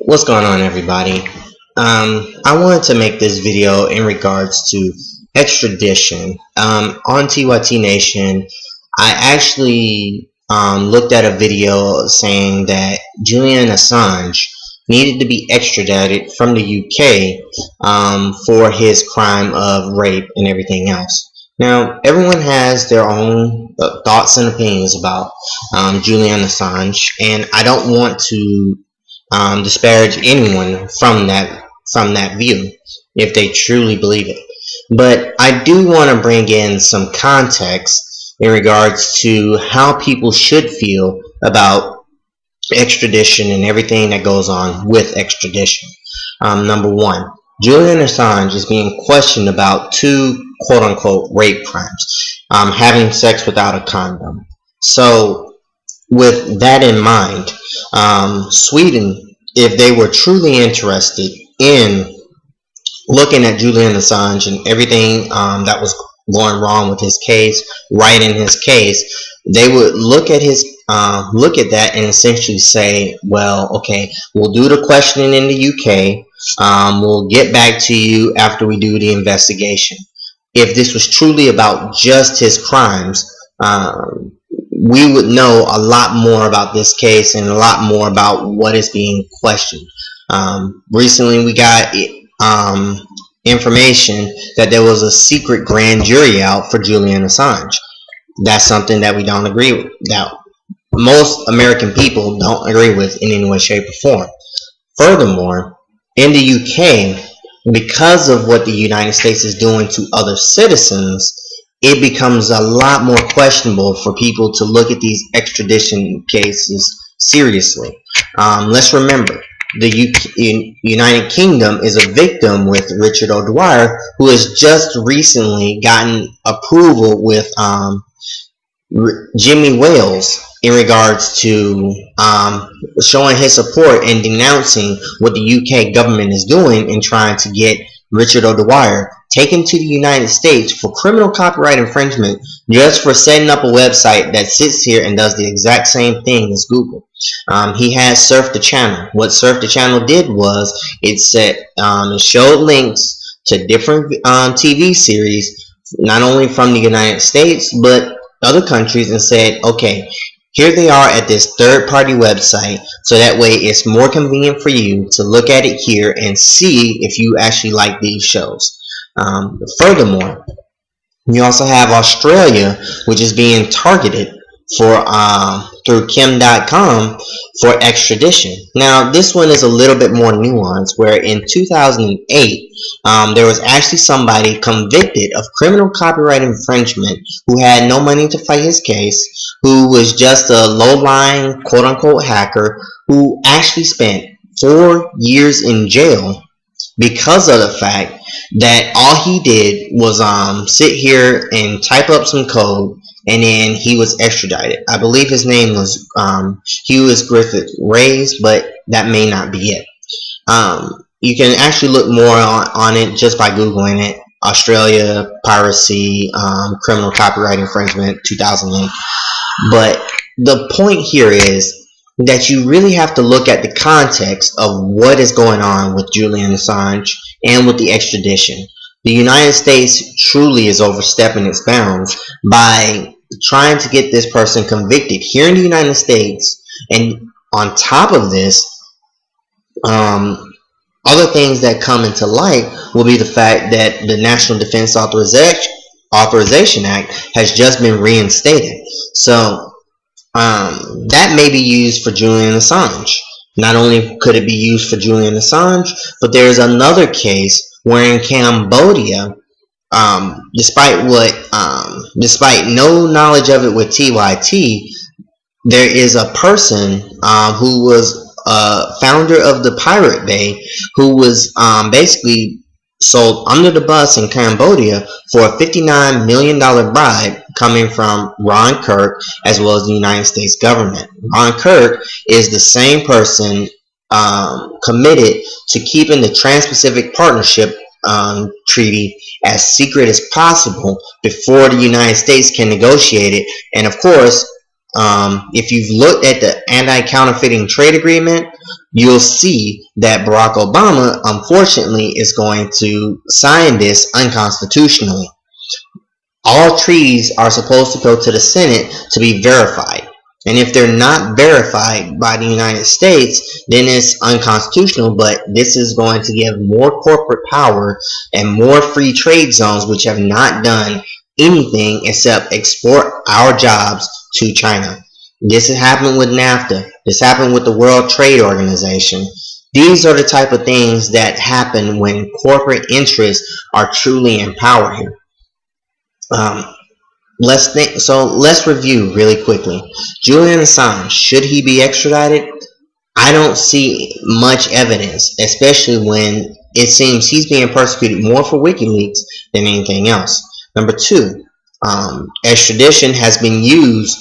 What's going on, everybody? I wanted to make this video in regards to extradition. On TYT Nation, I actually looked at a video saying that Julian Assange needed to be extradited from the UK for his crime of rape and everything else. Now, everyone has their own thoughts and opinions about Julian Assange, and I don't want to disparage anyone from that view if they truly believe it. But I do want to bring in some context in regards to how people should feel about extradition and everything that goes on with extradition. Number one, Julian Assange is being questioned about two quote-unquote rape crimes, having sex without a condom. So with that in mind, Sweden, if they were truly interested in looking at Julian Assange and everything that was going wrong with his case, right in his case, they would look at that and essentially say, well, okay, we'll do the questioning in the UK. We'll get back to you after we do the investigation. If this was truly about just his crimes, we would know a lot more about this case and a lot more about what is being questioned. Recently, we got information that there was a secret grand jury out for Julian Assange. That's something that we don't agree with, that most American people don't agree with in any way, shape, or form. Furthermore, in the UK, because of what the United States is doing to other citizens, it becomes a lot more questionable for people to look at these extradition cases seriously. Let's remember, the United Kingdom is a victim with Richard O'Dwyer, who has just recently gotten approval with Jimmy Wales in regards to showing his support and denouncing what the UK government is doing in trying to get Richard O'Dwyer taken to the United States for criminal copyright infringement just for setting up a website that sits here and does the exact same thing as Google. He has Surf the Channel. What Surf the Channel did was it showed links to different TV series, not only from the United States but other countries, and said, okay, here they are at this third-party website, so that way it's more convenient for you to look at it here and see if you actually like these shows. Furthermore, you also have Australia, which is being targeted for through Kim.com for extradition. Now, this one is a little bit more nuanced, where in 2008, there was actually somebody convicted of criminal copyright infringement who had no money to fight his case, who was just a low-lying quote-unquote hacker who actually spent 4 years in jail because of the fact that all he did was sit here and type up some code, and then he was extradited. I believe his name was Hughes Griffith Reyes, but that may not be it. You can actually look more on it just by Googling it. Australia, piracy, criminal copyright infringement, 2008. But the point here is that you really have to look at the context of what is going on with Julian Assange and with the extradition. The United States truly is overstepping its bounds by trying to get this person convicted here in the United States, and on top of this, other things that come into light will be the fact that the National Defense Authorization Act has just been reinstated. So that may be used for Julian Assange. Not only could it be used for Julian Assange, but there's another case where in Cambodia, despite no knowledge of it with TYT, there is a person who was founder of the Pirate Bay, who was basically sold under the bus in Cambodia for a $59 million bribe coming from Ron Kirk as well as the United States government. Ron Kirk is the same person committed to keeping the Trans-Pacific Partnership Treaty as secret as possible before the United States can negotiate it. And of course, if you've looked at the anti-counterfeiting trade agreement, you'll see that Barack Obama, unfortunately, is going to sign this unconstitutionally. All treaties are supposed to go to the Senate to be verified. And if they're not verified by the United States, then it's unconstitutional. But this is going to give more corporate power and more free trade zones, which have not done anything except export our jobs to China. This has happened with NAFTA. This happened with the World Trade Organization. These are the type of things that happen when corporate interests are truly in power here. Let's review really quickly. Julian Assange, should he be extradited? I don't see much evidence, especially when it seems he's being persecuted more for WikiLeaks than anything else. Number two, extradition has been used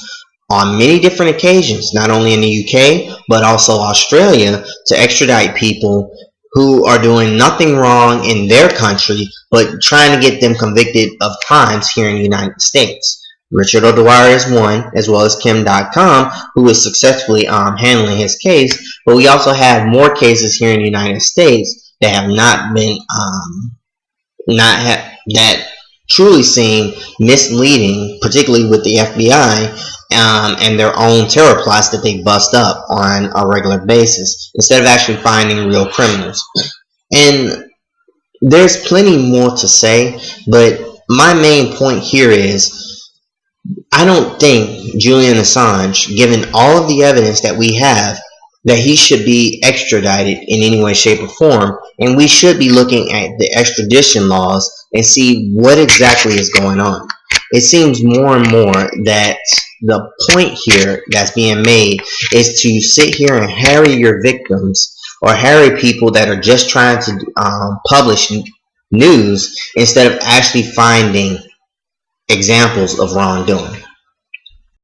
on many different occasions, not only in the UK, but also Australia, to extradite people who are doing nothing wrong in their country, but trying to get them convicted of crimes here in the United States. Richard O'Dwyer is one, as well as Kim.com, who is successfully handling his case, but we also have more cases here in the United States that have not been, that truly seem misleading, particularly with the FBI, and their own terror plots that they bust up on a regular basis, instead of actually finding real criminals. And there's plenty more to say, but my main point here is, I don't think Julian Assange, given all of the evidence that we have, that he should be extradited in any way, shape, or form, and we should be looking at the extradition laws and see what exactly is going on. It seems more and more that the point here that's being made is to sit here and harry your victims, or harry people that are just trying to publish news, instead of actually finding examples of wrongdoing.